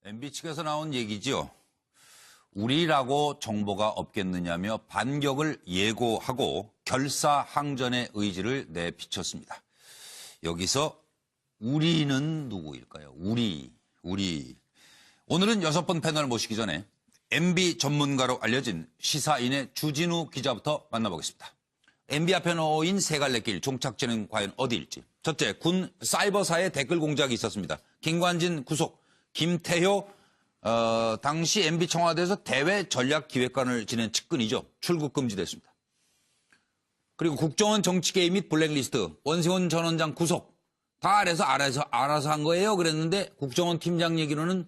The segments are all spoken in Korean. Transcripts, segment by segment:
MB 측에서 나온 얘기죠. 우리라고 정보가 없겠느냐며 반격을 예고하고 결사항전의 의지를 내비쳤습니다. 여기서 우리는 누구일까요? 우리. 오늘은 6번 패널 모시기 전에 MB 전문가로 알려진 시사인의 주진우 기자부터 만나보겠습니다. MB 앞에 놓인 세 갈래 길 종착지는 과연 어디일지. 첫째, 군 사이버사의 댓글 공작이 있었습니다. 김관진 구속, 김태효 당시 MB 청와대에서 대외 전략기획관을 지낸 측근이죠. 출국 금지됐습니다. 그리고 국정원 정치개입 및 블랙리스트, 원세훈 전 원장 구속 다 알아서 한 거예요. 그랬는데 국정원 팀장 얘기로는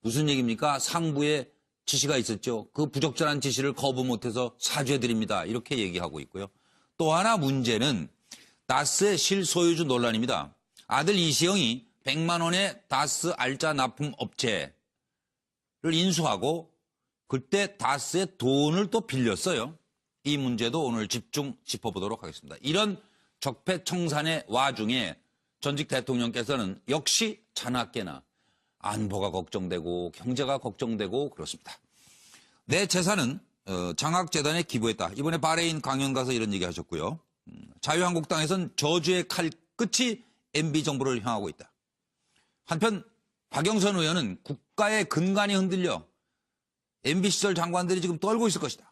무슨 얘기입니까? 상부에 지시가 있었죠. 그 부적절한 지시를 거부 못해서 사죄드립니다. 이렇게 얘기하고 있고요. 또 하나 문제는 다스의 실소유주 논란입니다. 아들 이시영이 100만 원의 다스 알짜 납품 업체를 인수하고 그때 다스의 돈을 또 빌렸어요. 이 문제도 오늘 집중 짚어보도록 하겠습니다. 이런 적폐청산의 와중에 전직 대통령께서는 역시 자나깨나 안보가 걱정되고 경제가 걱정되고 그렇습니다. 내 재산은 장학재단에 기부했다. 이번에 바레인 강연 가서 이런 얘기 하셨고요. 자유한국당에선 저주의 칼 끝이 MB 정부를 향하고 있다. 한편 박영선 의원은 국가의 근간이 흔들려 MB 시절 장관들이 지금 떨고 있을 것이다.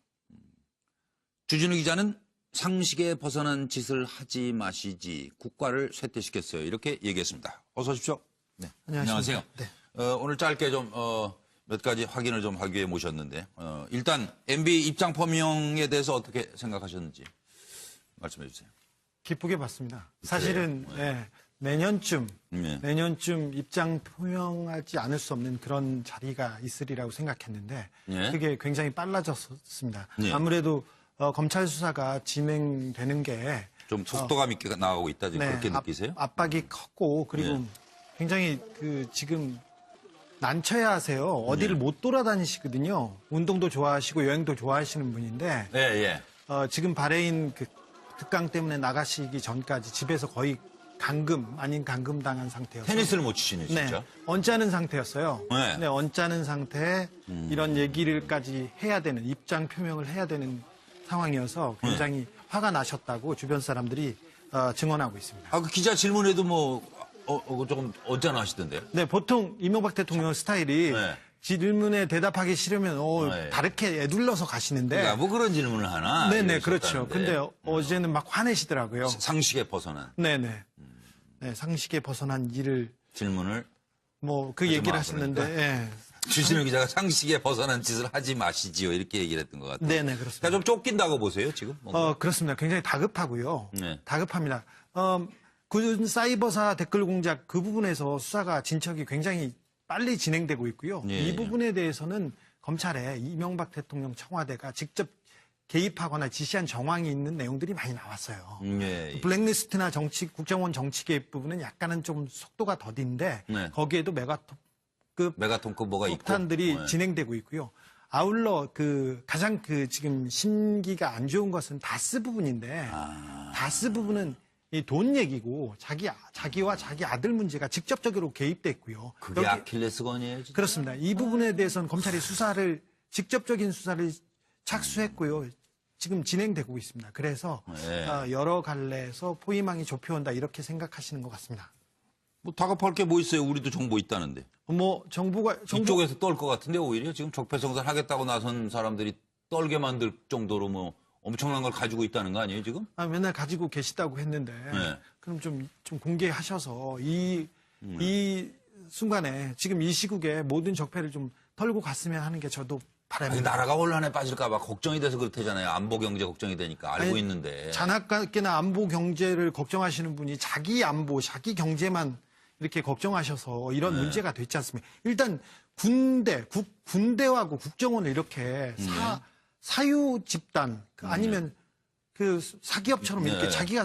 주진우 기자는 상식에 벗어난 짓을 하지 마시지 국가를 쇠퇴시켰어요. 이렇게 얘기했습니다. 어서 오십시오. 네. 안녕하세요. 네. 오늘 짧게 좀 몇 가지 확인을 좀 하기 위해 모셨는데 일단 MB 입장 표명에 대해서 어떻게 생각하셨는지 말씀해 주세요. 기쁘게 봤습니다. 사실은 내년쯤 입장 표명하지 않을 수 없는 그런 자리가 있으리라고 생각했는데 그게 굉장히 빨라졌습니다. 아무래도 검찰 수사가 진행되는 게 좀 속도감 있게 나가고 있다 지금 그렇게 느끼세요? 압박이 컸고 그리고 굉장히 지금 난처해 하세요. 어디를 못 돌아다니시거든요. 운동도 좋아하시고 여행도 좋아하시는 분인데 지금 바레인 특강 때문에 나가시기 전까지 집에서 거의 감금 아닌 감금 당한 상태였어요. 테니스를 못 치시네 진짜. 네, 언짢은 상태였어요. 네, 언짢은 상태에 이런 얘기를까지 해야 되는 입장 표명을 해야 되는 상황이어서 굉장히 화가 나셨다고 주변 사람들이 증언하고 있습니다. 그 기자 질문에도 조금 언짢아하시던데요? 네, 보통 이명박 대통령 스타일이 질문에 대답하기 싫으면 다르게 애둘러서 가시는데. 그러니까 뭐 그런 질문을 하나? 네네, 그렇죠. 근데 어제는 막 화내시더라고요. 상식에 벗어난. 네네. 네, 상식에 벗어난 일을. 질문을. 그 얘기를 하셨는데. 주진우 기자가 상식에 벗어난 짓을 하지 마시지요. 이렇게 얘기를 했던 것 같아요. 네네, 그렇습니다. 그러니까 좀 쫓긴다고 보세요, 지금? 그렇습니다. 굉장히 다급하고요. 다급합니다. 군 사이버사 댓글 공작 그 부분에서 수사가 진척이 굉장히 빨리 진행되고 있고요. 이 부분에 대해서는 검찰에 이명박 대통령 청와대가 직접 개입하거나 지시한 정황이 있는 내용들이 많이 나왔어요. 블랙리스트나 국정원 정치 개입 부분은 약간은 좀 속도가 더딘데 거기에도 메가톤급 뭐가 폭탄들이 진행되고 있고요. 아울러 가장 지금 심기가 안 좋은 것은 다스 부분인데 다스 부분은 이 돈 얘기고 자기와 자기 아들 문제가 직접적으로 개입됐고요. 그게 아킬레스건이에요. 진짜? 그렇습니다. 이 부분에 대해서는 검찰이 직접적인 수사를 착수했고요. 지금 진행되고 있습니다. 그래서 여러 갈래에서 포위망이 좁혀온다 이렇게 생각하시는 것 같습니다. 뭐 다급할 게 뭐 있어요? 우리도 정보 있다는데. 이쪽에서 떨 것 같은데 오히려 지금 적폐청산 하겠다고 나선 사람들이 떨게 만들 정도로 엄청난 걸 가지고 있다는 거 아니에요, 지금? 맨날 가지고 계시다고 했는데, 그럼 좀 공개하셔서 이 순간에 지금 이 시국에 모든 적폐를 좀 털고 갔으면 하는 게 저도 바랍니다. 나라가 혼란에 빠질까봐 걱정이 돼서 그렇다잖아요. 안보 경제 걱정이 되니까 알고 있는데. 자나깨나 안보 경제를 걱정하시는 분이 자기 안보, 자기 경제만 이렇게 걱정하셔서 이런 문제가 됐지 않습니까? 일단 군대하고 국정원을 이렇게 사유 집단 아니면 사기업처럼 이렇게 자기가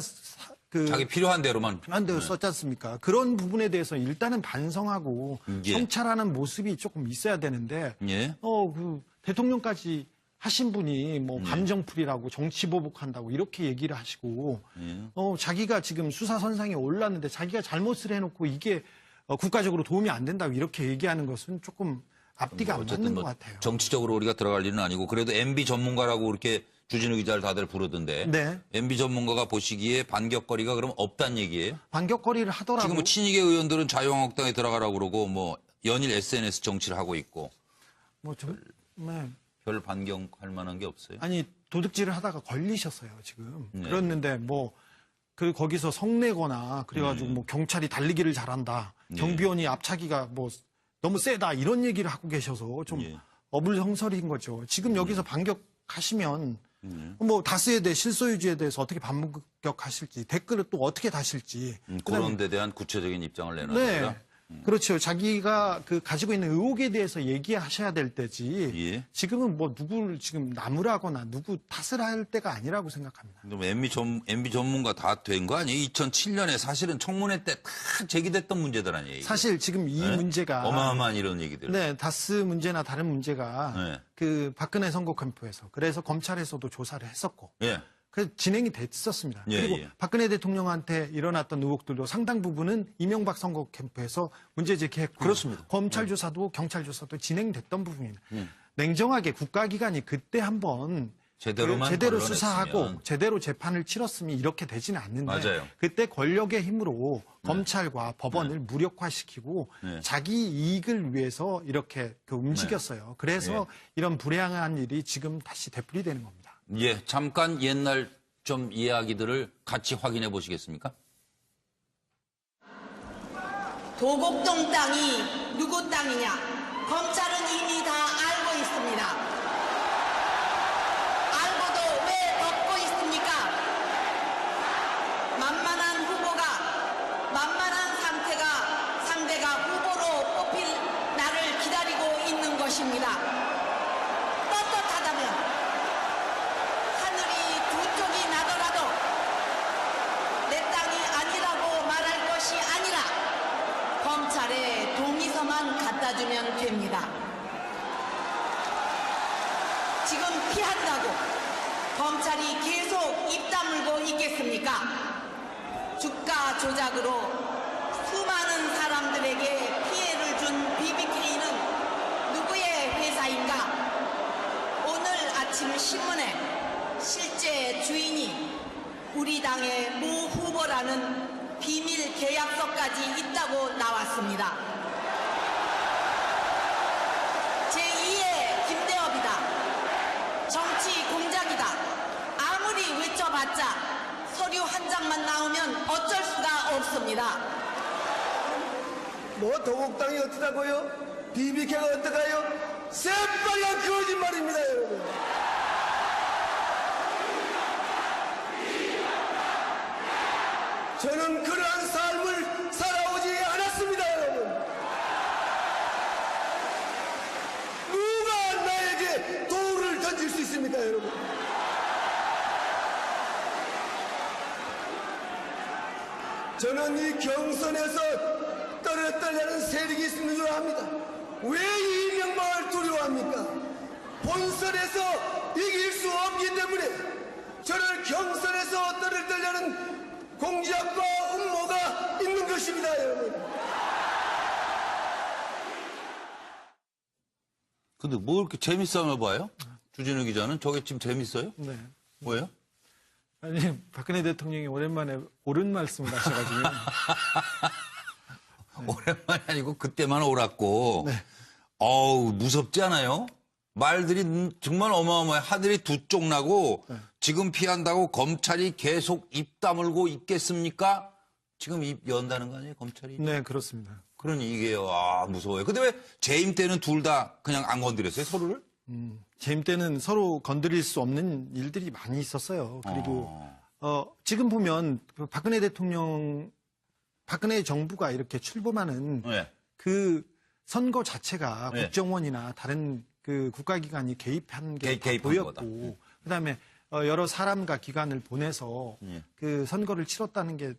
자기 필요한 대로만 썼지 않습니까? 그런 부분에 대해서 일단은 반성하고 성찰하는 모습이 조금 있어야 되는데 대통령까지 하신 분이 감정풀이라고 정치보복한다고 이렇게 얘기를 하시고 자기가 지금 수사선상에 올랐는데 자기가 잘못을 해놓고 이게 국가적으로 도움이 안 된다고 이렇게 얘기하는 것은 조금 앞뒤가 안 맞는 것 같아요. 정치적으로 우리가 들어갈 일은 아니고 그래도 MB 전문가라고 그렇게 주진우 기자를 다들 부르던데 네. MB 전문가가 보시기에 반격거리가 그럼 없단 얘기예요? 반격거리를 하더라도 지금 뭐 친이계 의원들은 자유한국당에 들어가라고 그러고 뭐 연일 SNS 정치를 하고 있고 네. 별 반격할 만한 게 없어요? 아니 도둑질을 하다가 걸리셨어요 지금. 네. 그랬는데 거기서 성내거나 그래가지고 뭐 경찰이 달리기를 잘한다. 경비원이 앞차기가 뭐 너무 세다 이런 얘기를 하고 계셔서 좀 어불성설인 거죠. 지금 여기서 반격하시면 뭐 다스에 대해 실소유주에 대해서 어떻게 반격하실지 댓글을 또 어떻게 다실지 그런 데 대한 구체적인 입장을 내놔야 네. 된다? 그렇죠. 자기가 가지고 있는 의혹에 대해서 얘기하셔야 될 때지. 예. 지금은 뭐 누구를 지금 나무라거나 누구 탓을 할 때가 아니라고 생각합니다. 그럼 MB 전문가 다 된 거 아니에요? 2007년에 사실은 청문회 때 다 제기됐던 문제들 아니에요? 사실 지금 이 네? 문제가 어마어마한 이런 얘기들. 네, 다스 문제나 다른 문제가 네. 그 박근혜 선거 캠프에서 그래서 검찰에서도 조사를 했었고 예. 그래서 진행이 됐었습니다. 예, 그리고 예. 박근혜 대통령한테 일어났던 의혹들도 상당 부분은 이명박 선거 캠프에서 문제 제기했고 그렇습니다. 검찰 조사도 경찰 조사도 진행됐던 부분입니다. 냉정하게 국가기관이 그때 한번 제대로 걸러냈으면. 수사하고 제대로 재판을 치렀으면 이렇게 되지는 않는데 맞아요. 그때 권력의 힘으로 검찰과 법원을 무력화시키고 자기 이익을 위해서 이렇게 움직였어요. 그래서 이런 불행한 일이 지금 다시 되풀이되는 겁니다. 예, 잠깐 옛날 좀 이야기들을 같이 확인해 보시겠습니까? 도곡동 땅이 누구 땅이냐? 검찰은 이미 다 알고 있습니다. 알고도 왜 덮고 있습니까? 만만한 후보가, 만만한 상대가 후보로 뽑힐 날을 기다리고 있는 것입니다. 떳떳하다면 하늘이 두 쪽이 나더라도 내 땅이 아니라고 말할 것이 아니라 검찰에 동의서만 갖다 주면 됩니다. 지금 피한다고 검찰이 계속 입 다물고 있겠습니까? 주가 조작으로 수많은 사람들에게 피해를 준 BBK는 누구의 회사인가? 오늘 아침 신문에 실제 주인이 우리 당의 모 후보라는 비밀 계약서까지 있다고 나왔습니다. 제2의 김대업이다. 정치 공작이다. 아무리 외쳐봤자 서류 한 장만 나오면 어쩔 수가 없습니다. 뭐 도곡당이 어떠다고요? BBK가 어떠가요? 새빨간 거짓말입니다, 여러분. 저는 그러한 삶을 살아오지 않았습니다, 여러분. 누가 나에게 돌을 던질 수 있습니까, 여러분? 저는 이 경선에서 떨어뜨리는 세력이 있는 줄 압니다. 왜 이명박을 두려워합니까? 본선에서 이길 수 없기 때문에 저를 경선에서 떨어뜨리는 공작과 음모가 있는 것입니다, 여러분. 근데 뭐 이렇게 재밌어하나 봐요? 주진우 기자는? 저게 지금 재밌어요? 네. 뭐예요? 아니 박근혜 대통령이 오랜만에 옳은 말씀을 하셔가지고 오랜만이 아니고 그때만 옳았고. 네. 어우, 무섭지 않아요? 말들이 정말 어마어마해. 하늘이 두 쪽 나고 지금 피한다고 검찰이 계속 입 다물고 있겠습니까? 지금 입 연다는 거 아니에요, 검찰이? 네 그렇습니다. 그러니 이게 무서워요. 근데 왜 재임 때는 둘 다 그냥 안 건드렸어요, 서로를? 재임 때는 서로 건드릴 수 없는 일들이 많이 있었어요. 그리고 지금 보면 그 박근혜 정부가 이렇게 출범하는 네. 그 선거 자체가 네. 국정원이나 다른 그 국가기관이 개입한 게 다 개입한 보였고, 거다. 그다음에 여러 사람과 기관을 보내서 그 선거를 치렀다는 게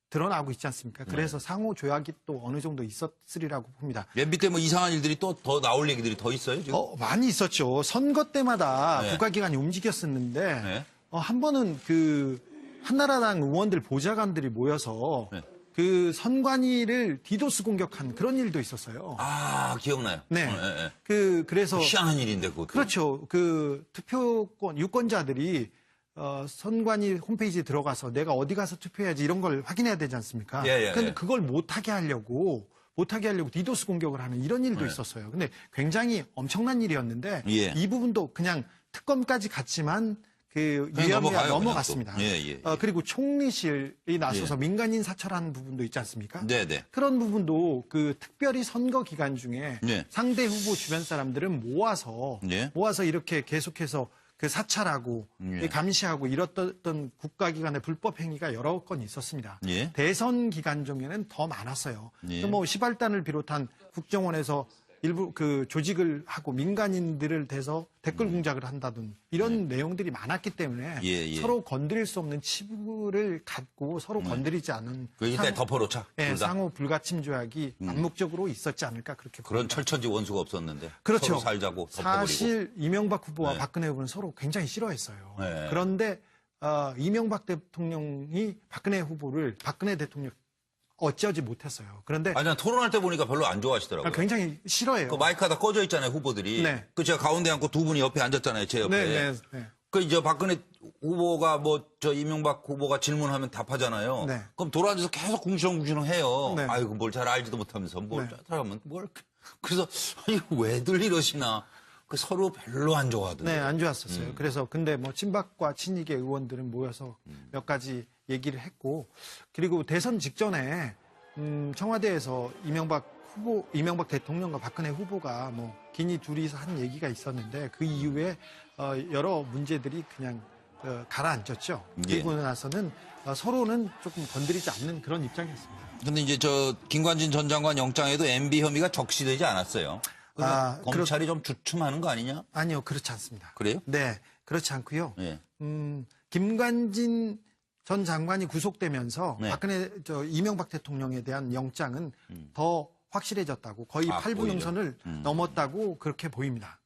드러나고 있지 않습니까? 그래서 상호 조약이 또 어느 정도 있었으리라고 봅니다. MB 때 뭐 이상한 일들이 또 더 나올 얘기들이 더 있어요, 지금? 많이 있었죠. 선거 때마다 네. 국가기관이 움직였었는데 네. 한 번은 그 한나라당 의원들 보좌관들이 모여서 네. 그 선관위를 디도스 공격한 그런 일도 있었어요. 아, 기억나요. 네. 예. 그래서 희한한 일인데, 그것도. 그렇죠. 그 투표권 유권자들이 선관위 홈페이지에 들어가서 내가 어디 가서 투표해야지 이런 걸 확인해야 되지 않습니까? 예. 근데 그걸 못하게 하려고 디도스 공격을 하는 이런 일도 있었어요. 근데 굉장히 엄청난 일이었는데 예. 이 부분도 그냥 특검까지 갔지만 그 그냥 유야무야 넘어가요, 넘어갔습니다. 그냥 또. 예. 그리고 총리실이 나서서 민간인 사찰하는 부분도 있지 않습니까? 네네. 그런 부분도 그 특별히 선거 기간 중에 네. 상대 후보 주변 사람들은 모아서 네. 이렇게 계속해서 그 사찰하고 네. 감시하고 이랬던 국가기관의 불법 행위가 여러 건 있었습니다. 네. 대선 기간 중에는 더 많았어요. 네. 뭐 시발단을 비롯한 국정원에서 일부 그 조직을 하고 민간인들을 대서 댓글 공작을 한다든 이런 내용들이 많았기 때문에 예. 서로 건드릴 수 없는 치부를 갖고 서로 건드리지 않은 그 일단 덮어놓자. 네, 둘 다. 상호 불가침 조약이 암묵적으로 있었지 않을까 그렇게 그런 봅니다. 철천지 원수가 없었는데. 그렇죠. 서로 살자고 덮어버리고. 사실 이명박 후보와 네. 박근혜 후보는 서로 굉장히 싫어했어요. 네. 그런데 이명박 대통령이 박근혜 대통령 어찌하지 못했어요. 그런데 아니, 난 토론할 때 보니까 별로 안 좋아하시더라고요. 굉장히 싫어해요. 그 마이크가 다 꺼져 있잖아요, 후보들이. 네. 그 제가 가운데 앉고 두 분이 옆에 앉았잖아요, 제 옆에. 네. 그 이제 박근혜 후보가 이명박 후보가 질문하면 답하잖아요. 네. 그럼 돌아앉아서 계속 궁시렁궁시렁 해요. 네. 아이고 뭘 잘 알지도 못하면서 뭘 네. 잘하면 뭘. 그래서 아니 왜들 이러시나. 그 서로 별로 안 좋아하더라고요. 네, 안 좋았었어요. 그래서 근데 뭐 친박과 친이계 의원들은 모여서 몇 가지 얘기를 했고 그리고 대선 직전에 청와대에서 이명박 대통령과 박근혜 후보가 뭐 긴히 둘이서 한 얘기가 있었는데 그 이후에 여러 문제들이 그냥 가라앉았죠. 예. 그리고 나서는 서로는 조금 건드리지 않는 그런 입장이었습니다. 근데 이제 김관진 전 장관 영장에도 MB 혐의가 적시되지 않았어요. 검찰이 좀 주춤하는 거 아니냐? 아니요, 그렇지 않습니다. 그래요? 네, 그렇지 않고요. 예. 김관진 전 장관이 구속되면서 네. 이명박 대통령에 대한 영장은 더 확실해졌다고 거의 8분 오히려. 능선을 넘었다고 그렇게 보입니다.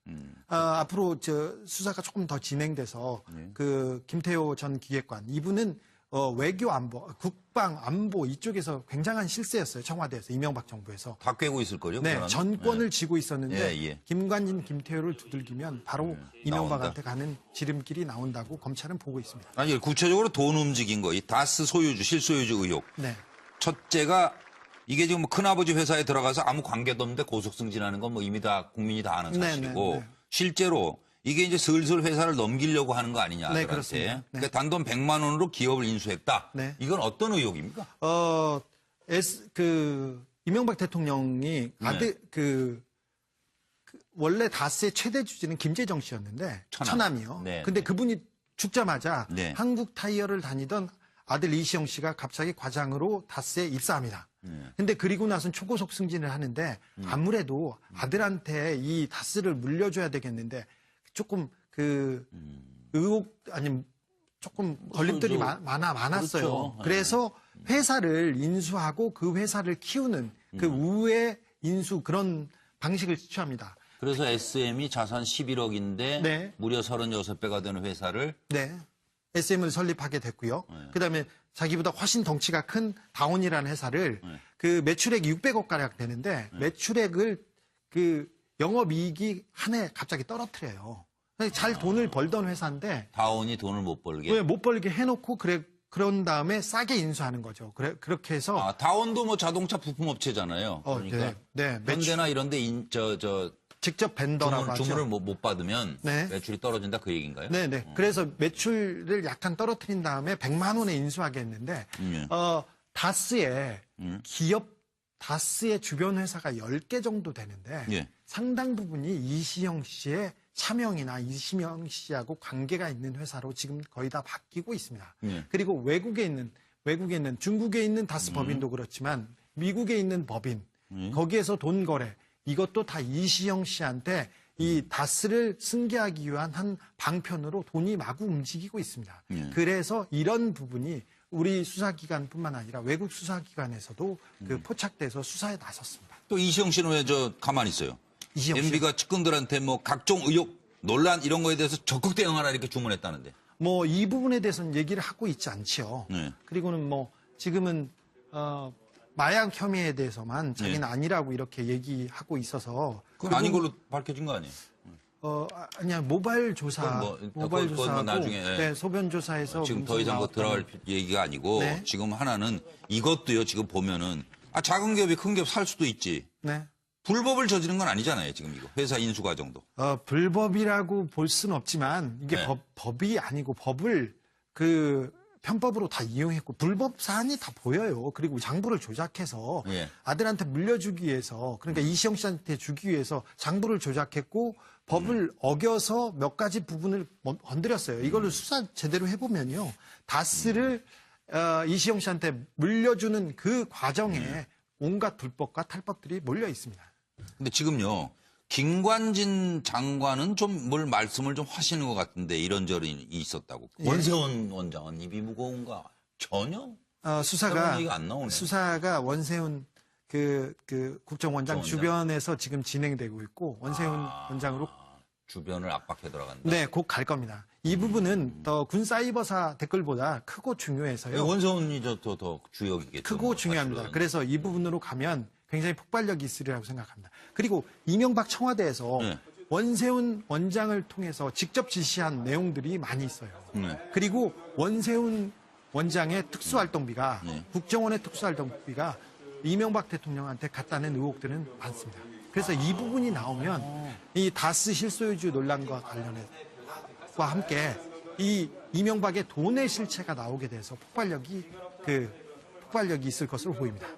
앞으로 수사가 조금 더 진행돼서 그 김태호 전 기획관 이분은 외교 안보, 국방 안보 이쪽에서 굉장한 실세였어요. 청와대에서 이명박 정부에서. 다 꿰고 있을 거요. 네, 전권을 쥐고 있었는데 예. 김관진, 김태호를 두들기면 바로 이명박한테 가는 지름길이 나온다고 검찰은 보고 있습니다. 아니 구체적으로 돈 움직인 거, 이 다스 소유주, 실소유주 의혹. 네. 첫째가 이게 지금 큰아버지 회사에 들어가서 아무 관계도 없는데 고속 승진하는 건 뭐 이미 다 국민이 다 아는 사실이고 네. 실제로 이게 이제 슬슬 회사를 넘기려고 하는 거 아니냐 네, 아들한테. 그렇습니다. 네. 그러니까 단돈 100만 원으로 기업을 인수했다. 네. 이건 어떤 의혹입니까? 이명박 대통령이 네. 원래 다스의 최대 주주는 김재정 씨였는데 처남이요. 네. 근데 그분이 죽자마자 네. 한국 타이어를 다니던 아들 이시영 씨가 갑자기 과장으로 다스에 입사합니다. 근데 그리고 나서는 초고속 승진을 하는데 아무래도 아들한테 이 다스를 물려줘야 되겠는데 조금 의혹 아니면 조금 걸림돌이 많았어요. 그렇죠. 그래서 회사를 인수하고 그 회사를 키우는 그 우회 인수 그런 방식을 취합니다. 그래서 SM이 자산 11억인데 네. 무려 36배가 되는 회사를 네. SM을 설립하게 됐고요. 그다음에 자기보다 훨씬 덩치가 큰 다온이라는 회사를 그 매출액이 600억 가량 되는데 매출액을 그 영업이익이 한 해 갑자기 떨어뜨려요. 잘 돈을 벌던 회사인데 다온이 돈을 못 벌게. 왜 못 벌게 해놓고 그런 다음에 싸게 인수하는 거죠. 그렇게 해서 아, 다온도 뭐 자동차 부품 업체잖아요. 그러니까 네. 현대나 이런데 직접 벤더라고 하죠. 주문을 못 받으면 네. 매출이 떨어진다 그 얘기인가요? 네네. 그래서 매출을 약간 떨어뜨린 다음에 100만 원에 인수하게 했는데 다스의 기업 다스의 주변 회사가 10개 정도 되는데 예. 상당 부분이 이시영 씨의 차명이나 이시영 씨하고 관계가 있는 회사로 지금 거의 다 바뀌고 있습니다. 그리고 외국에 있는 중국에 있는 다스 법인도 그렇지만 미국에 있는 법인 거기에서 돈 거래 이것도 다 이시영 씨한테 이 다스를 승계하기 위한 한 방편으로 돈이 마구 움직이고 있습니다. 그래서 이런 부분이 우리 수사기관뿐만 아니라 외국 수사기관에서도 포착돼서 수사에 나섰습니다. 또 이시영 씨는 왜 가만히 있어요? 이시영 씨. MB가 측근들한테 뭐 각종 의혹, 논란 이런 거에 대해서 적극 대응하라 이렇게 주문했다는데. 뭐 이 부분에 대해서는 얘기를 하고 있지 않지요. 네. 그리고는 뭐 지금은 마약 혐의에 대해서만 자기는 아니라고 이렇게 얘기하고 있어서 그건 아닌 걸로 밝혀진 거 아니에요? 아니야 모바일 조사, 모바일 그건 조사하고 나중에, 네, 소변 조사에서 지금 더 이상 들어갈 얘기가 아니고 네. 지금 하나는 이것도요. 지금 보면은 작은 기업이 큰 기업 살 수도 있지. 네. 불법을 저지른 건 아니잖아요. 지금 이거 회사 인수 과정도. 불법이라고 볼 수는 없지만 이게 네. 법이 아니고 법을 편법으로 다 이용했고 불법 사안이 다 보여요. 그리고 장부를 조작해서 예. 아들한테 물려주기 위해서 그러니까 이시영 씨한테 주기 위해서 장부를 조작했고 법을 어겨서 몇 가지 부분을 건드렸어요. 이걸로 수사 제대로 해보면요. 다스를 이시영 씨한테 물려주는 그 과정에 온갖 불법과 탈법들이 몰려 있습니다. 근데 지금요. 김관진 장관은 좀 뭘 말씀을 좀 하시는 것 같은데 이런저런 있었다고. 예. 원세훈 원장은 입이 무거운가? 전혀 그런 얘기가 안 나오네. 수사가 원세훈 그 국정원장 주변에서 지금 진행되고 있고 원세훈 원장으로 주변을 압박해 들어간다. 네, 곧 갈 겁니다. 이 부분은 더 군 사이버사 댓글보다 크고 중요해서요. 원세훈이 더 주역이겠죠. 크고 중요합니다. 사실은. 그래서 이 부분으로 가면 굉장히 폭발력이 있으리라고 생각합니다. 그리고 이명박 청와대에서 네. 원세훈 원장을 통해서 직접 지시한 내용들이 많이 있어요. 네. 그리고 원세훈 원장의 특수활동비가 네. 국정원의 특수활동비가 이명박 대통령한테 갔다는 의혹들은 많습니다. 그래서 이 부분이 나오면 이 다스 실소유주 논란과 관련해서 함께 이 이명박의 돈의 실체가 나오게 돼서 폭발력이 있을 것으로 보입니다.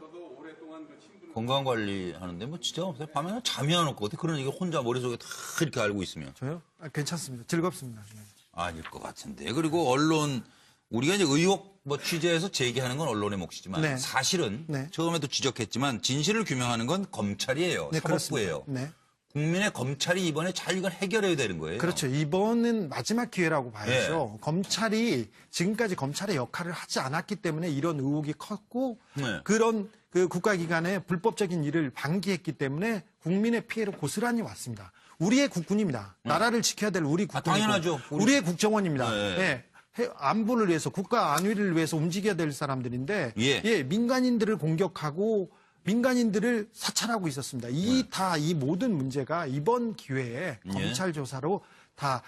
건강 관리 하는데 뭐 진짜 없어요. 밤에는 잠이 안 올 것 같아. 그런 얘기 혼자 머릿속에 다 이렇게 알고 있으면. 저요? 괜찮습니다. 즐겁습니다. 네. 아닐 것 같은데. 그리고 언론, 우리가 이제 의혹 취재해서 제기하는 건 언론의 몫이지만 네. 사실은 네. 처음에도 지적했지만 진실을 규명하는 건 검찰이에요. 네, 사법부예요. 그렇습니다. 네. 국민의 검찰이 이번에 잘 이걸 해결해야 되는 거예요. 그렇죠. 이번은 마지막 기회라고 봐야죠. 네. 검찰이 지금까지 검찰의 역할을 하지 않았기 때문에 이런 의혹이 컸고 네. 그런 국가기관의 불법적인 일을 방기했기 때문에 국민의 피해를 고스란히 왔습니다. 우리의 국군입니다. 나라를 지켜야 될 우리 국군이고 당연하죠. 우리의 국정원입니다. 네. 네. 안보를 위해서 국가 안위를 위해서 움직여야 될 사람들인데 예. 민간인들을 공격하고 민간인들을 사찰하고 있었습니다. 이 모든 문제가 이번 기회에 검찰 조사로 다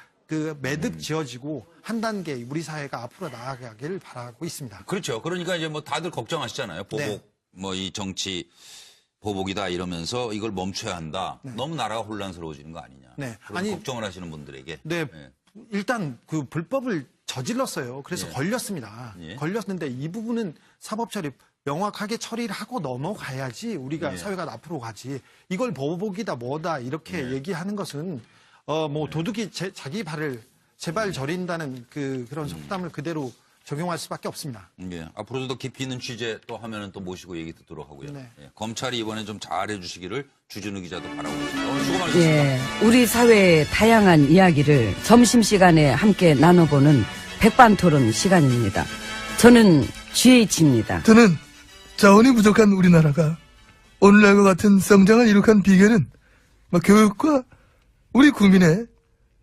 매듭 지어지고 한 단계 우리 사회가 앞으로 나아가기를 바라고 있습니다. 그렇죠. 그러니까 이제 다들 걱정하시잖아요. 보복, 네. 이 정치 보복이다 이러면서 이걸 멈춰야 한다. 너무 나라가 혼란스러워지는 거 아니냐. 네. 그런 걱정을 하시는 분들에게. 네. 일단 불법을 저질렀어요. 그래서 예. 걸렸습니다. 예. 걸렸는데 이 부분은 사법 처리 명확하게 처리를 하고 넘어가야지 우리가 예. 사회가 앞으로 가지. 이걸 보복이다 뭐다 이렇게 얘기하는 것은 도둑이 자기 발을 제발 저린다는 그런 속담을 그대로 적용할 수밖에 없습니다. 예. 앞으로도 더 깊이 있는 취재 또 하면은 또 모시고 얘기 듣도록 하고요. 네. 예. 검찰이 이번에 좀 잘해 주시기를 주진우 기자도 바라고 있습니다. 오늘 수고 많으셨습니다. 예, 우리 사회의 다양한 이야기를 점심시간에 함께 나눠보는 백반토론 시간입니다. 저는 GH입니다. 저는 자원이 부족한 우리나라가 오늘날과 같은 성장을 이룩한 비결은 교육과 우리 국민의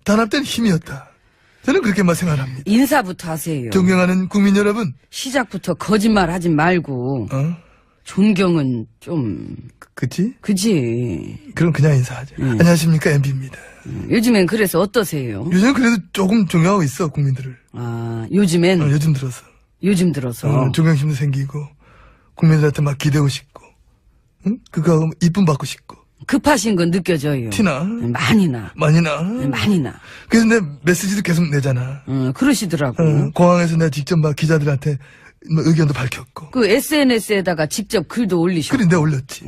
단합된 힘이었다. 저는 그렇게만 생각합니다. 인사부터 하세요. 존경하는 국민 여러분, 시작부터 거짓말 하지 말고 존경은 좀 그치? 그지. 그럼 그냥 인사하자. 안녕하십니까, MB입니다. 요즘엔 그래서 어떠세요? 요즘 그래도 조금 존경하고 있어, 국민들을. 요즘엔 요즘 들어서. 요즘 들어서 존경심도 생기고 국민들한테 막 기대고 싶고, 응? 그거 이쁨 받고 싶고. 급하신 건 느껴져요. 티나? 많이 나. 많이 나? 많이 나. 그래서 내 메시지도 계속 내잖아. 그러시더라고. 공항에서 내가 직접 막 기자들한테 의견도 밝혔고. 그 SNS에다가 직접 글도 올리셨고. 그래, 내가 올렸지.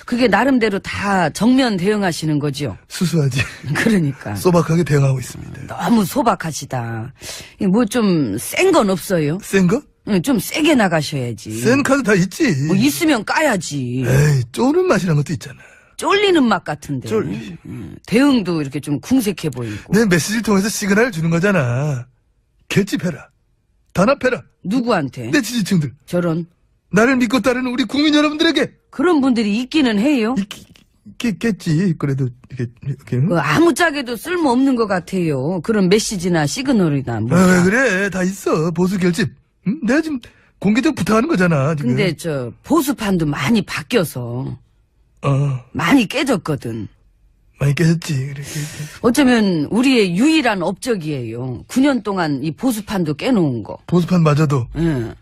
그게 나름대로 다 정면 대응하시는 거죠. 수수하지. 그러니까. 소박하게 대응하고 있습니다. 너무 소박하시다. 뭐 좀 센 건 없어요? 센 거? 응, 좀 세게 나가셔야지. 센 카드 다 있지. 뭐 있으면 까야지. 에이, 쪼는 맛이란 것도 있잖아. 쫄리는 맛 같은데. 쫄리. 대응도 이렇게 좀 궁색해 보이고. 내 메시지를 통해서 시그널을 주는 거잖아. 결집해라. 단합해라. 누구한테? 내 지지층들. 저런. 나를 믿고 따르는 우리 국민 여러분들에게. 그런 분들이 있기는 해요. 있겠지. 그래도 이렇게. 아무짝에도 쓸모없는 것 같아요. 그런 메시지나 시그널이나 뭐. 왜 그래. 다 있어. 보수 결집. 응? 내가 지금 공개 좀 부탁하는 거잖아, 지금. 근데 보수판도 많이 바뀌어서 많이 깨졌거든. 많이 깨졌지. 그래. 어쩌면 우리의 유일한 업적이에요. 9년 동안 이 보수판도 깨놓은 거. 보수판 맞아도. 응.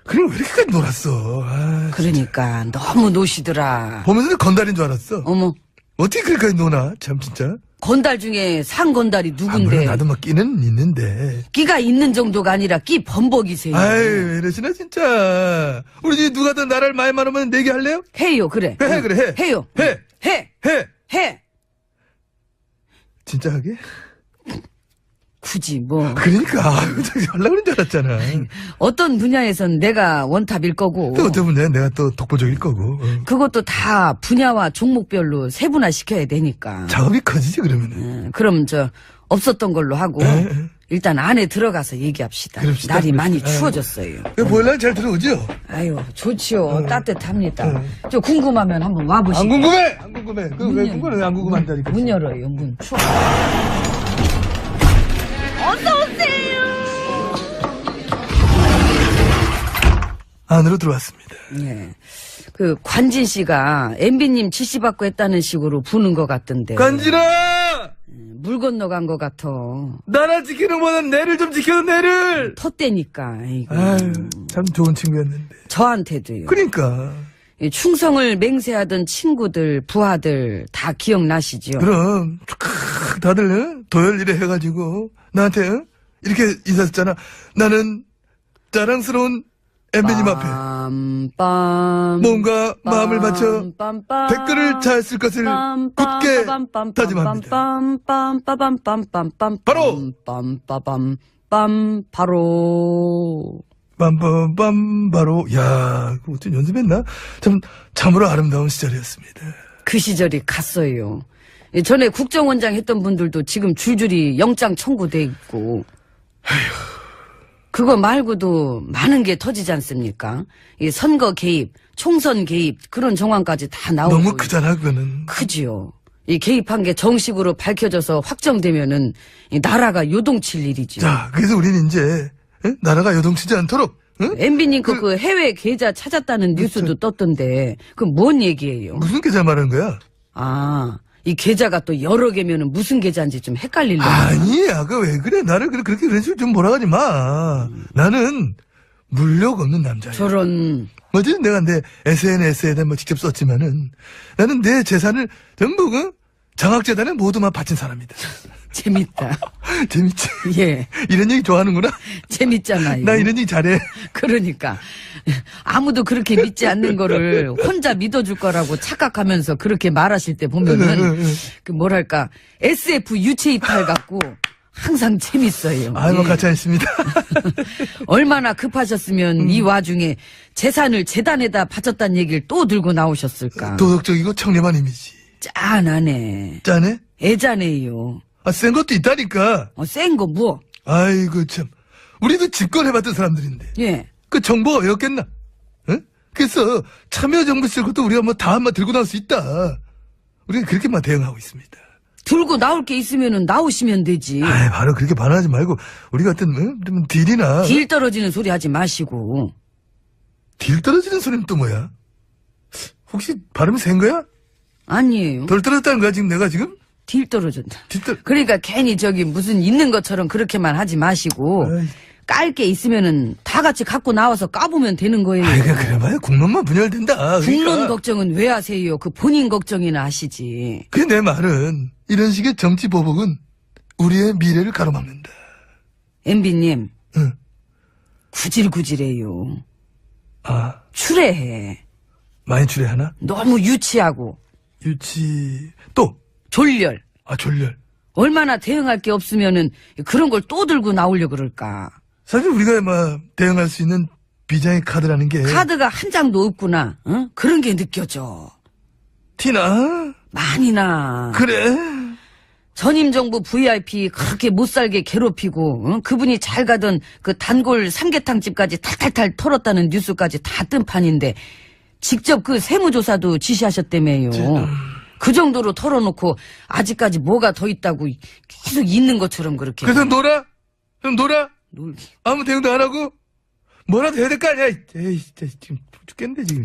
그럼 왜 이렇게까지 놀았어? 아, 그러니까 너무 노시더라. 보면서 건달인 줄 알았어. 어머, 어떻게 그렇게까지 노나? 참 진짜. 건달 중에 상건달이 물론 누군데? 나도 뭐 끼는 있는데. 끼가 있는 정도가 아니라 끼 범벅이세요. 아이, 왜 이러시나 진짜. 우리 집에 누가 더 나라를 많이 말하면 내기 할래요? 해요, 그래. 해, 그래, 해. 해요. 해. 해. 해. 해. 진짜 하게? 굳이 뭐. 그러니까 아유, 저기 하려고 그런 줄 알았잖아. 어떤 분야에선 내가 원탑일 거고. 또 어떤 분야 내가 또 독보적일 거고. 그것도 다 분야와 종목별로 세분화시켜야 되니까. 작업이 커지지 그러면은. 그럼 없었던 걸로 하고 일단 안에 들어가서 얘기합시다. 그럽시다, 날이 많이 그럽시다. 추워졌어요. 보일러는 잘 들어오죠? 아유, 좋지요. 따뜻합니다. 저 궁금하면 한번 와보시죠. 안 궁금해! 안 궁금해. 그 왜 궁금해? 안 궁금한다니까. 문 열어요. 문 추워. 안으로 들어왔습니다. 예. 그 관진 씨가 MB님 지시받고 했다는 식으로 부는 것 같던데. 간지라! 물 건너간 것 같아. 나라 지키는 거는 내를 좀 지켜, 내를! 텄대니까. 아이고. 아유, 참 좋은 친구였는데. 저한테도요. 그러니까. 이 충성을 맹세하던 친구들, 부하들 다 기억나시죠? 그럼, 쭉 다들, 도열 일에 해가지고, 나한테, 이렇게 인사했잖아. 나는 자랑스러운 엠비님 앞에 빰빰. 뭔가 마음을 맞춰 빰빰. 댓글을 잘 쓸 것을 굳게 다짐합니다. 빰빰빰빰빰빰빰빰빰빰. 바로! 빰빰빰빰. 바로. 빰빰빰 바로 야 그거 좀 연습했나? 참으로 아름다운 시절이었습니다. 그 시절이 갔어요. 전에 국정원장 했던 분들도 지금 줄줄이 영장 청구돼 있고. 그거 말고도 많은 게 터지지 않습니까? 이 선거 개입, 총선 개입 그런 정황까지 다 나오고. 너무 크잖아 그거는. 크지요. 이 개입한 게 정식으로 밝혀져서 확정되면은 이 나라가 요동칠 일이지. 자 그래서 우리는 이제 나라가 요동치지 않도록 MB님 그 해외 계좌 찾았다는 뉴스도 떴던데 그 뭔 얘기예요? 무슨 계좌 말하는 거야? 아, 이 계좌가 또 여러 개면은 무슨 계좌인지 좀 헷갈릴래. 아니야 그 왜 그래 나를 그렇게 그런 식으로 좀 몰아가지 마. 나는 물욕 없는 남자야. 저런. 뭐지 내가 내 SNS에다 뭐 직접 썼지만은 나는 내 재산을 전부 장학재단에 모두만 바친 사람이다. 재밌다. 재밌지? 예. 이런 얘기 좋아하는구나? 재밌잖아요. 나 이런 얘기 잘해. 그러니까. 아무도 그렇게 믿지 않는 거를 혼자 믿어줄 거라고 착각하면서 그렇게 말하실 때 보면은 그 뭐랄까 SF 유체이탈 같고 항상 재밌어요. 아유, 예. 같이 했습니다. 얼마나 급하셨으면 이 와중에 재산을 재단에다 바쳤다는 얘기를 또 들고 나오셨을까. 도덕적이고 청렴한 이미지. 짠하네. 짠해? 애자네요. 아, 센 것도 있다니까. 센 거 뭐? 아이고, 참. 우리도 집권해봤던 사람들인데. 예. 그 정보가 왜 없겠나? 응? 그래서 참여정부 쓸 것도 우리가 뭐 다 한번 들고 나올 수 있다. 우리가 그렇게만 대응하고 있습니다. 들고 나올 게 있으면은 나오시면 되지. 아이, 바로 그렇게 반응하지 말고, 우리가 어떤, 좀 딜이나. 딜 떨어지는 소리 하지 마시고. 딜 떨어지는 소리는 또 뭐야? 혹시 발음이 센 거야? 아니에요. 덜 떨어졌다는 거야, 지금 내가 지금? 딜 떨어진다. 딜 떨, 그러니까 괜히 무슨 있는 것처럼 그렇게만 하지 마시고. 아이. 깔 게 있으면은 다 같이 갖고 나와서 까보면 되는 거예요. 아이, 그래 봐요. 국론만 분열된다. 국론 그러니까. 걱정은 왜 하세요? 그 본인 걱정이나 하시지. 그 내 말은, 이런 식의 정치 보복은 우리의 미래를 가로막는다. MB님. 응. 구질구질해요. 아, 추레해. 많이 추레하나? 너무 유치하고. 유치, 또, 졸렬. 아, 졸렬. 얼마나 대응할 게 없으면은 그런 걸 또 들고 나오려고 그럴까. 사실 우리가 대응할 수 있는 비장의 카드라는 게. 카드가 한 장도 없구나. 응? 그런 게 느껴져. 티나? 많이 나. 그래. 전임 정부 VIP 그렇게 못 살게 괴롭히고 응? 그분이 잘 가던 그 단골 삼계탕집까지 탈탈탈 털었다는 뉴스까지 다 뜬 판인데 직접 그 세무조사도 지시하셨다며요. 그 정도로 털어놓고 아직까지 뭐가 더 있다고 계속 있는 것처럼 그렇게. 그래서 놀아? 그럼 놀아? 놀기. 아무 대응도 안 하고? 뭐라도 해야 될 거 아니야. 에이, 진짜 지금 죽겠는데, 지금.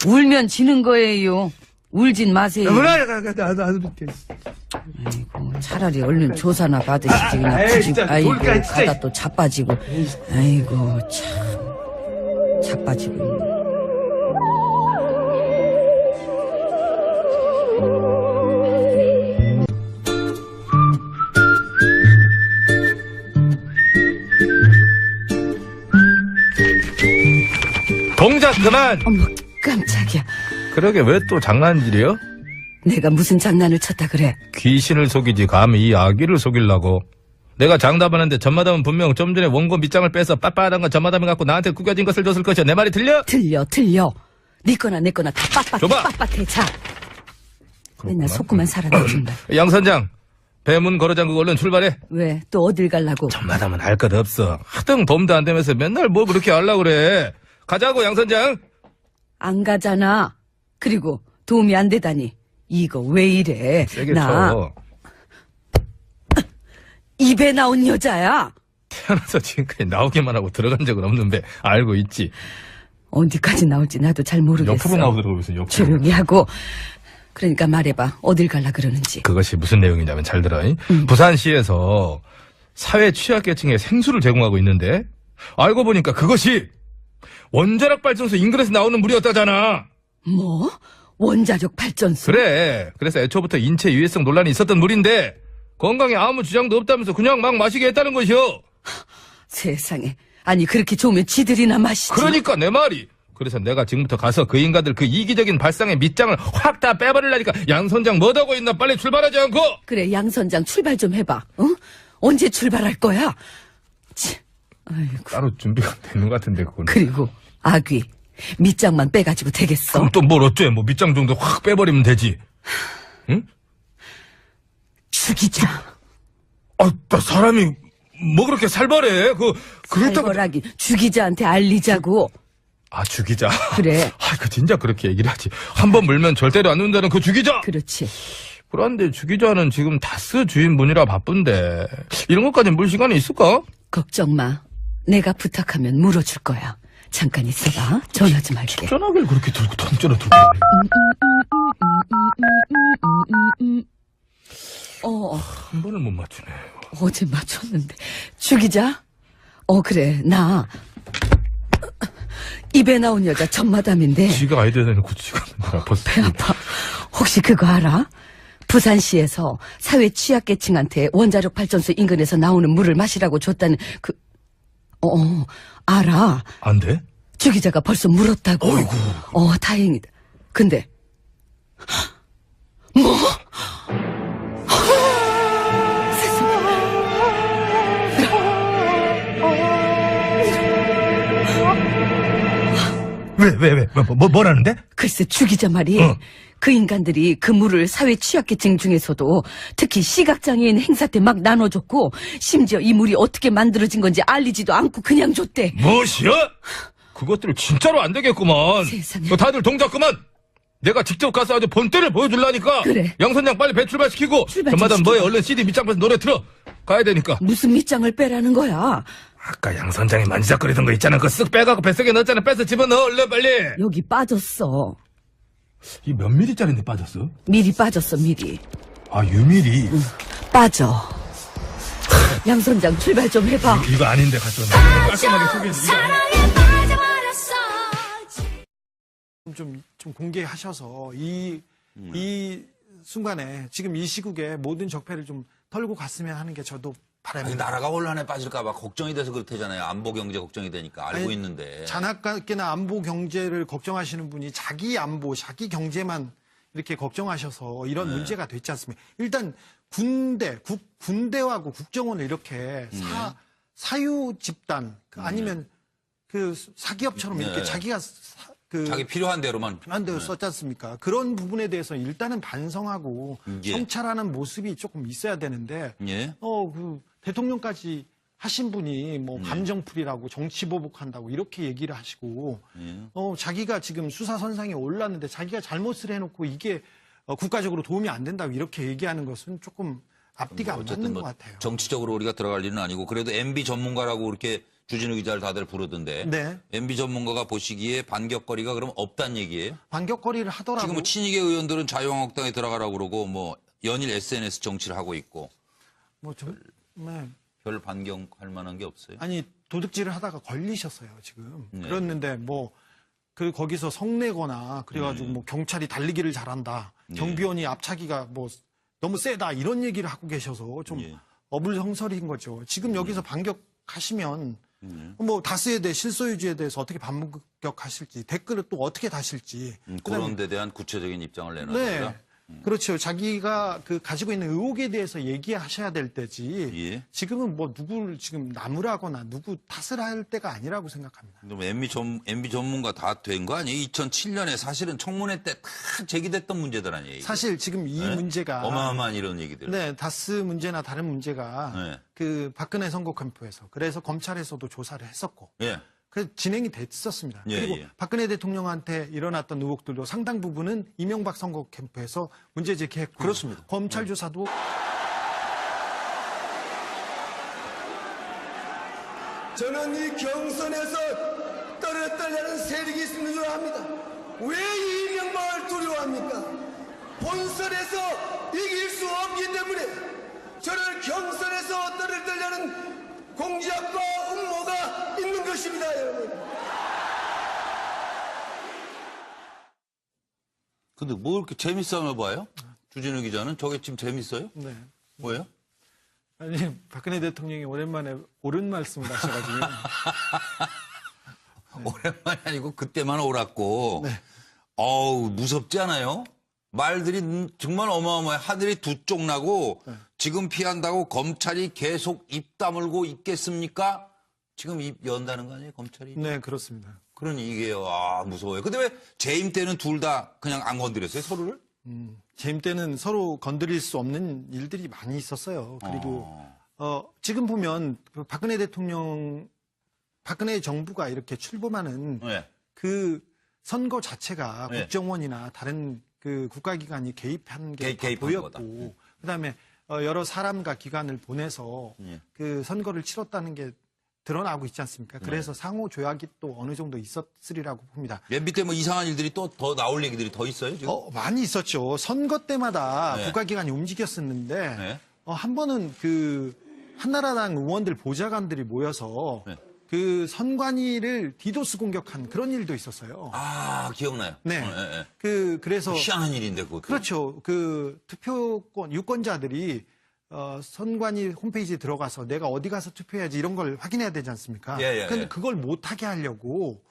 울면 지는 거예요. 울진 마세요. 뭐라, 나도 죽게. 아이고, 차라리 얼른 조사나 받으시지. 그냥 에이, 굳이, 진짜, 아이고, 돌까, 진짜. 가다 또 자빠지고. 아이고, 참. 자빠지고 있네. 동작 그만! 어머, 깜짝이야. 그러게 왜 또 장난질이요? 내가 무슨 장난을 쳤다 그래. 귀신을 속이지 감히 이 아기를 속이려고. 내가 장담하는데 전마담은 분명 좀 전에 원고 밑장을 빼서 빳빳한 건 전마담이 갖고 나한테 구겨진 것을 줬을 것이야. 내 말이 들려? 틀려. 네 거나 내 거나 다 줘봐. 빳빳해. 자. 맨날 속구만 살아도 준다. 양 선장, 배문 걸어잠그고 얼른 출발해. 왜? 또 어딜 갈라고? 전마담은 알 것 없어. 하등 봄도 안 되면서 맨날 뭘 그렇게 하려고 그래. 가자고 양 선장. 안 가잖아. 그리고 도움이 안 되다니. 이거 왜 이래? 세게 나 쳐. 입에 나온 여자야. 태어나서 지금까지 나오기만 하고 들어간 적은 없는데 알고 있지. 어디까지 나올지 나도 잘 모르겠어. 옆으로 나오더라고 있어. 옆으로. 조용히 하고. 그러니까 말해봐. 어딜 갈라 그러는지. 그것이 무슨 내용이냐면 잘 들어. 부산시에서 사회 취약계층에 생수를 제공하고 있는데 알고 보니까 그것이 원자력 발전소 인근에서 나오는 물이었다잖아. 뭐? 원자력 발전소? 그래. 그래서 애초부터 인체 유해성 논란이 있었던 물인데 건강에 아무 주장도 없다면서 그냥 막 마시게 했다는 것이요. 세상에. 아니 그렇게 좋으면 지들이나 마시지. 그러니까 내 말이. 그래서 내가 지금부터 가서 그 인간들 그 이기적인 발상의 밑장을 확 다 빼버리려니까 양 선장 뭐하고 있나 빨리 출발하지 않고. 그래 양 선장 출발 좀 해봐. 어? 언제 출발할 거야? 치. 아이고. 따로 준비가 되는 것 같은데 그거는. 그리고 아귀 밑장만 빼가지고 되겠어? 그럼 또 뭘 어째? 뭐 밑장 정도 확 빼버리면 되지. 응? 죽이자. 나 사람이 뭐 그렇게 살벌해? 그렇다고. 살벌하긴 죽이자한테 알리자고. 아 죽이자. 그래. 그 진짜 그렇게 얘기를 하지. 한 번 물면 절대로 안 눈다는 그 죽이자. 그렇지. 그런데 주기자는 지금 다스 주인분이라 바쁜데 이런 것까지 물 시간이 있을까? 걱정 마. 내가 부탁하면 물어줄 거야. 잠깐 있어봐. 전화 좀 할게. 전화기를 그렇게 들고 던져라 들고. 한 번을 못 맞추네. 어제 맞췄는데. 죽이자. 그래. 나 입에 나온 여자 전마담인데 지가 아이디어 내놓고 지가 벌써. 배 아파. 혹시 그거 알아? 부산시에서 사회 취약계층한테 원자력 발전소 인근에서 나오는 물을 마시라고 줬다는 알아. 안 돼? 주기자가 벌써 물었다고. 어이구. 다행이다. 근데 뭐? 왜? 뭐라는데? 글쎄 주기자 말이 그 인간들이 그 물을 사회 취약계층 중에서도 특히 시각장애인 행사 때 막 나눠줬고 심지어 이 물이 어떻게 만들어진 건지 알리지도 않고 그냥 줬대. 무엇이야? 그것들 진짜로 안 되겠구만. 세상에. 다들 동작 그만. 내가 직접 가서 아주 본때를 보여줄라니까. 그래. 양 선장 빨리 배 출발시키고. 출발 좀 전마담 시켜. 뭐해 얼른 CD 밑장 빼서 노래 틀어. 가야 되니까. 무슨 밑장을 빼라는 거야? 아까 양 선장이 만지작거리던 거 있잖아. 그거 쓱 빼갖고 뱃속에 넣었잖아. 빼서 집어넣어 얼른 빨리. 여기 빠졌어. 이 몇 미리짜리인데 빠졌어? 미리 빠졌어 미리. 아 유미리. 빠져. 양 선장 출발 좀 해봐. 이거 아닌데 가져왔네. 깔끔하게 소개해. 좀 공개하셔서 이 순간에 지금 이 시국에 모든 적폐를 좀 털고 갔으면 하는 게 저도 바랍니다. 나라가 혼란에 빠질까봐 걱정이 돼서 그렇대잖아요. 안보 경제 걱정이 되니까 알고 아니, 있는데. 자나깨나 안보 경제를 걱정하시는 분이 자기 안보, 자기 경제만 이렇게 걱정하셔서 이런 문제가 됐지 않습니까? 일단 군대하고 국정원을 이렇게 사유 집단 아니면 그 사기업처럼 이렇게 자기가 자기 필요한 대로만. 필요한 대로 썼지 않습니까? 그런 부분에 대해서 일단은 반성하고 예. 성찰하는 모습이 조금 있어야 되는데 예. 그 대통령까지 하신 분이 뭐 감정풀이라고 정치보복한다고 이렇게 얘기를 하시고 자기가 지금 수사선상에 올랐는데 자기가 잘못을 해놓고 이게 국가적으로 도움이 안 된다고 이렇게 얘기하는 것은 조금 앞뒤가 안 어쨌든 맞는 뭐 것 같아요. 정치적으로 우리가 들어갈 일은 아니고 그래도 MB 전문가라고 이렇게 주진우 기자를 다들 부르던데 네. MB 전문가가 보시기에 반격거리가 그럼 없단 얘기예요? 반격거리를 하더라도 지금 뭐 친이계 의원들은 자유한국당에 들어가라고 그러고 뭐 연일 SNS 정치를 하고 있고 뭐 좀, 네. 별 반격할 만한 게 없어요. 아니 도둑질을 하다가 걸리셨어요 지금. 네. 그랬는데 뭐 그 거기서 성내거나 그래가지고 뭐 경찰이 달리기를 잘한다, 경비원이 앞차기가 뭐 너무 세다 이런 얘기를 하고 계셔서 좀 예. 어불성설인 거죠. 지금 여기서 반격하시면 뭐 다스에 대해 실소유주에 대해서 어떻게 반격하실지 댓글을 또 어떻게 다실지 그런 데 대한 구체적인 입장을 내놔야 네. 된다. 그렇죠. 자기가 그 가지고 있는 의혹에 대해서 얘기하셔야 될 때지. 예. 지금은 뭐 누구를 지금 나무라거나 누구 탓을 할 때가 아니라고 생각합니다. 그럼 MB 전문가 다 된 거 아니에요? 2007년에 사실은 청문회 때 다 제기됐던 문제들 아니에요? 이게? 사실 지금 이 네? 문제가 어마어마한 이런 얘기들. 네, 다스 문제나 다른 문제가 네. 그 박근혜 선거 캠프에서 그래서 검찰에서도 조사를 했었고 예. 그래서 진행이 됐었습니다. 예, 그리고 예. 박근혜 대통령한테 일어났던 의혹들도 상당 부분은 이명박 선거 캠프에서 문제 제기했고 그렇습니다. 검찰 조사도 저는 이 경선에서 떨어뜨리는 세력이 있는 줄 압니다. 왜 이명박을 두려워합니까? 본선에서 이길 수 없기 때문에 저를 경선에서 떨어뜨리는 공작과 음모가 있는 것입니다, 여러분. 근데 뭐 이렇게 재밌어하나 봐요? 주진우 기자는 저게 지금 재밌어요? 네. 뭐예요? 아니 박근혜 대통령이 오랜만에 옳은 말씀을 하셔가지고 오랜만이 아니고 그때만 옳았고. 네. 어우, 무섭지 않아요? 말들이 정말 어마어마해. 하늘이 두 쪽 나고 지금 피한다고 검찰이 계속 입 다물고 있겠습니까? 지금 입 연다는 거 아니에요, 검찰이? 네 그렇습니다. 그러니 이게요. 아, 무서워요. 근데 왜 재임 때는 둘 다 그냥 안 건드렸어요, 서로를? 재임 때는 서로 건드릴 수 없는 일들이 많이 있었어요. 그리고 지금 보면 그 박근혜 대통령, 박근혜 정부가 이렇게 출범하는 네. 그 선거 자체가 네. 국정원이나 다른 그 국가기관이 개입한 게 개입한 보였고, 거다. 그다음에 여러 사람과 기관을 보내서 예. 그 선거를 치렀다는 게 드러나고 있지 않습니까? 그래서 상호 조약이 또 어느 정도 있었으리라고 봅니다. MB 때 뭐 이상한 일들이 또 더 나올 얘기들이 더 있어요, 지금? 많이 있었죠. 선거 때마다 네. 국가기관이 움직였었는데 네. 한 번은 그 한나라당 의원들 보좌관들이 모여서 네. 그 선관위를 디도스 공격한 그런 일도 있었어요. 아, 기억나요. 네. 예. 그래서 희한한 일인데, 그것도. 그렇죠. 그 투표권 유권자들이 선관위 홈페이지에 들어가서 내가 어디 가서 투표해야지 이런 걸 확인해야 되지 않습니까? 예, 예, 근데 예. 그걸 못하게 하려고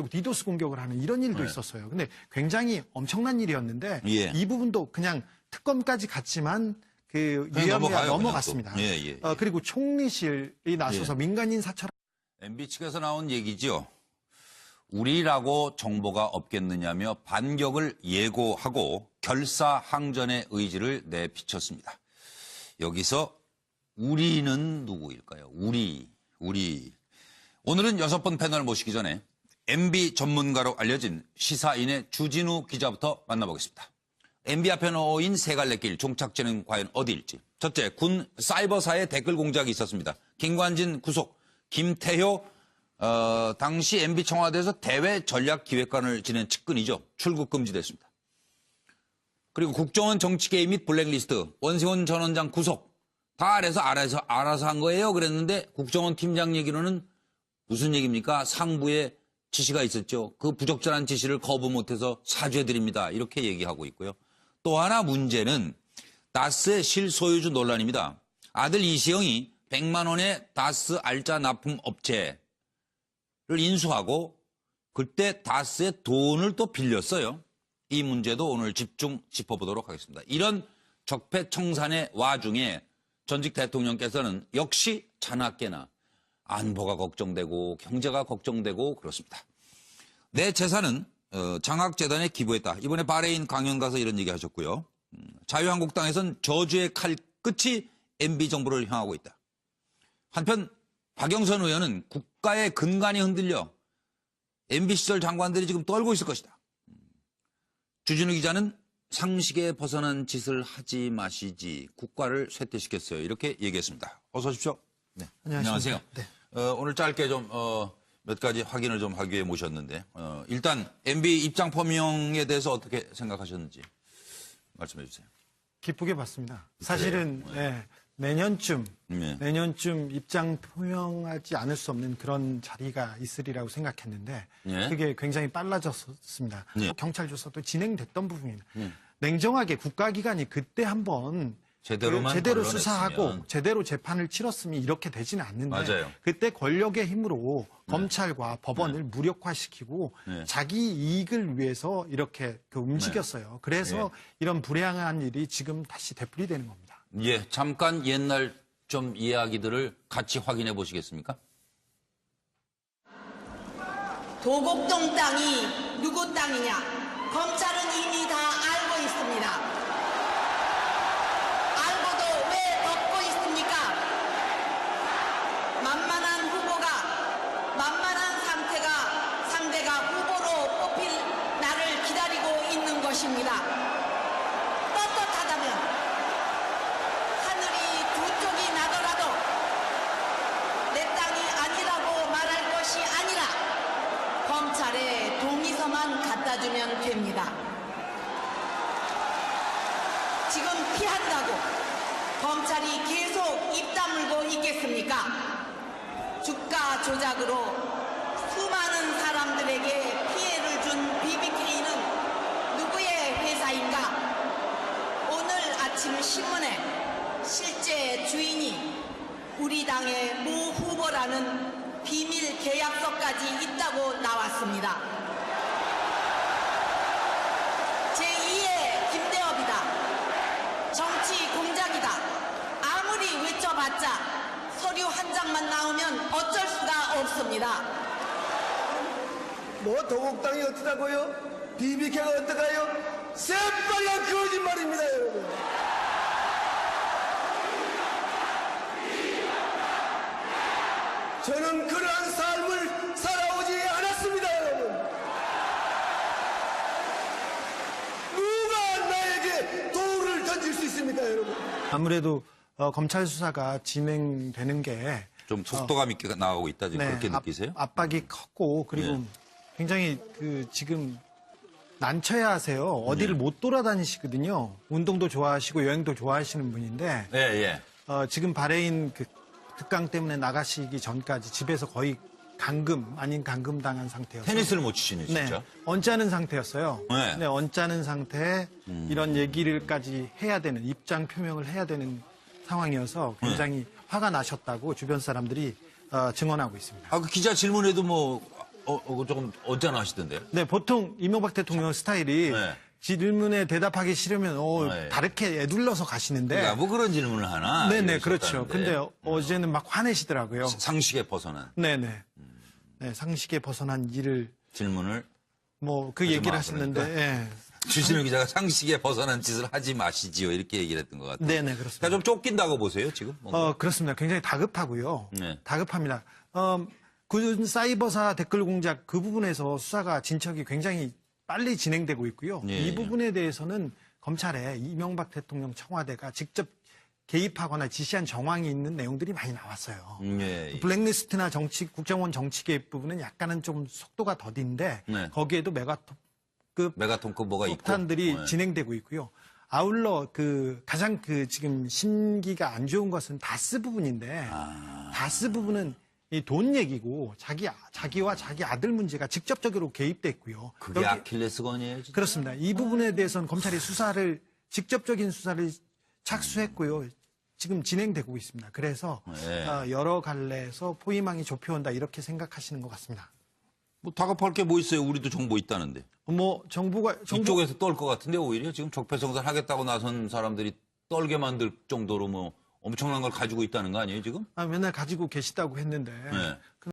디도스 공격을 하는 이런 일도 네. 있었어요. 근데 굉장히 엄청난 일이었는데 예. 이 부분도 그냥 특검까지 갔지만 그 그냥 유야무야 넘어가요, 그냥 넘어갔습니다. 또. 예, 예, 예. 그리고 총리실이 나서서 예. 민간 인사처럼 MB 측에서 나온 얘기죠. 우리라고 정보가 없겠느냐며 반격을 예고하고 결사항전의 의지를 내비쳤습니다. 여기서 우리는 누구일까요? 우리. 오늘은 6번 패널 모시기 전에 MB 전문가로 알려진 시사인의 주진우 기자부터 만나보겠습니다. MB 앞에 놓인 세 갈래 길 종착지는 과연 어디일지. 첫째, 군 사이버사의 댓글 공작이 있었습니다. 김관진 구속, 김태효 당시 MB 청와대에서 대외 전략기획관을 지낸 측근이죠. 출국 금지됐습니다. 그리고 국정원 정치개입 및 블랙리스트, 원세훈 전 원장 구속. 다 알아서 한 거예요. 그랬는데 국정원 팀장 얘기로는 무슨 얘기입니까? 상부에 지시가 있었죠. 그 부적절한 지시를 거부 못해서 사죄드립니다. 이렇게 얘기하고 있고요. 또 하나 문제는 다스의 실소유주 논란입니다. 아들 이시영이 100만 원의 다스 알짜 납품 업체를 인수하고 그때 다스의 돈을 또 빌렸어요. 이 문제도 오늘 집중 짚어보도록 하겠습니다. 이런 적폐청산의 와중에 전직 대통령께서는 역시 자나깨나 안보가 걱정되고 경제가 걱정되고 그렇습니다. 내 재산은 장학재단에 기부했다. 이번에 바레인 강연 가서 이런 얘기 하셨고요. 자유한국당에선 저주의 칼 끝이 MB 정부를 향하고 있다. 한편 박영선 의원은 국가의 근간이 흔들려 MB 시절 장관들이 지금 떨고 있을 것이다. 주진우 기자는 상식에 벗어난 짓을 하지 마시지 국가를 쇠퇴시켰어요. 이렇게 얘기했습니다. 어서 오십시오. 네. 안녕하세요. 네. 오늘 짧게 좀 몇 가지 확인을 좀 하기 위해 모셨는데 일단 MB 입장 표명에 대해서 어떻게 생각하셨는지 말씀해 주세요. 기쁘게 봤습니다. 사실은 내년쯤 입장 표명하지 않을 수 없는 그런 자리가 있으리라고 생각했는데 예. 그게 굉장히 빨라졌습니다. 예. 경찰 조사도 진행됐던 부분입니다. 냉정하게 국가기관이 그때 한번 제대로 언론했으면. 수사하고 제대로 재판을 치렀으면 이렇게 되지는 않는데 맞아요. 그때 권력의 힘으로 검찰과 법원을 무력화시키고 자기 이익을 위해서 이렇게 움직였어요. 그래서 이런 불행한 일이 지금 다시 되풀이되는 겁니다. 예, 잠깐 옛날 좀 이야기들을 같이 확인해 보시겠습니까? 도곡동 땅이 누구 땅이냐? 검찰은 이미 다 알고 있습니다. 알고도 왜 덮고 있습니까? 만만한 후보가, 만만한 상대가 후보로 뽑힐 나를 기다리고 있는 것입니다. 떳떳하다면 하늘이 두 쪽이 나더라도 내 땅이 아니라고 말할 것이 아니라 검찰에 동의서만 갖다 주면 됩니다. 지금 피한다고 검찰이 계속 입 다물고 있겠습니까? 주가 조작으로 수많은 사람들에게 피해를 준 BBK는 누구의 회사인가? 오늘 아침 신문에 실제 주인이 우리 당의 모 후보라는 비밀 계약서까지 있다고 나왔습니다. 제2의 김대업이다. 정치 공작이다. 아무리 외쳐봤자 서류 한 장만 나오면 어쩔 수가 없습니다. 뭐 도곡당이 어떠다고요? BBK가 어떠가요? 새빨간 거짓말입니다, 여러분. 저는 그러한 삶을 살아오지 않았습니다, 여러분. 누가 나에게 돌을 던질 수 있습니까, 여러분? 아무래도 검찰 수사가 진행되는 게 좀 속도감 있게 나가고 있다 지금 그렇게 느끼세요? 압박이 컸고 그리고 굉장히 지금 난처해 하세요. 어디를 못 돌아다니시거든요. 운동도 좋아하시고 여행도 좋아하시는 분인데 예. 지금 바레인 특강 때문에 나가시기 전까지 집에서 거의 감금 아닌 감금 당한 상태였어요. 테니스를 못 치시네 진짜. 네, 언짢은 상태였어요. 네. 네, 언짢은 상태에 이런 얘기를까지 해야 되는 입장 표명을 해야 되는 상황이어서 굉장히 화가 나셨다고 주변 사람들이 증언하고 있습니다. 그 기자 질문에도 조금 언짢아하시던데요? 네, 보통 이명박 대통령 스타일이 네. 질문에 대답하기 싫으면 다르게 애둘러서 가시는데. 그러니까 뭐 그런 질문을 하나? 네네, 그렇죠. 이러셨다는데. 근데 어제는 막 화내시더라고요. 상식에 벗어난 네네. 네, 상식에 벗어난 일을 질문을 그 하지 얘기를 마, 하셨는데. 그러니까. 예. 주진우 기자가 상식에 벗어난 짓을 하지 마시지요 이렇게 얘기를 했던 것 같아요. 네네, 그렇습니다. 그러니까 좀 쫓긴다고 보세요 지금? 뭔가? 그렇습니다. 굉장히 다급하고요. 네. 다급합니다. 군 사이버사 댓글 공작 그 부분에서 수사가 진척이 굉장히 빨리 진행되고 있고요. 예, 이 부분에 대해서는 검찰에 이명박 대통령 청와대가 직접 개입하거나 지시한 정황이 있는 내용들이 많이 나왔어요. 예. 블랙리스트나 국정원 정치 개입 부분은 약간은 좀 속도가 더딘데 네. 거기에도 메가톤급 뭐가 있고 폭탄들이 네. 진행되고 있고요. 아울러 가장 지금 심기가 안 좋은 것은 다스 부분인데 다스 부분은 이 돈 얘기고 자기와 자기 아들 문제가 직접적으로 개입됐고요. 그게 아킬레스건이에요. 진짜? 그렇습니다. 이 부분에 대해서는 검찰이 직접적인 수사를 착수했고요. 지금 진행되고 있습니다. 그래서 여러 갈래에서 포위망이 좁혀온다 이렇게 생각하시는 것 같습니다. 뭐 다급할 게 뭐 있어요? 우리도 정보 있다는데. 정부가 이쪽에서 떨 것 같은데 오히려 지금 적폐성산 하겠다고 나선 사람들이 떨게 만들 정도로 뭐 엄청난 걸 가지고 있다는 거 아니에요 지금? 맨날 가지고 계시다고 했는데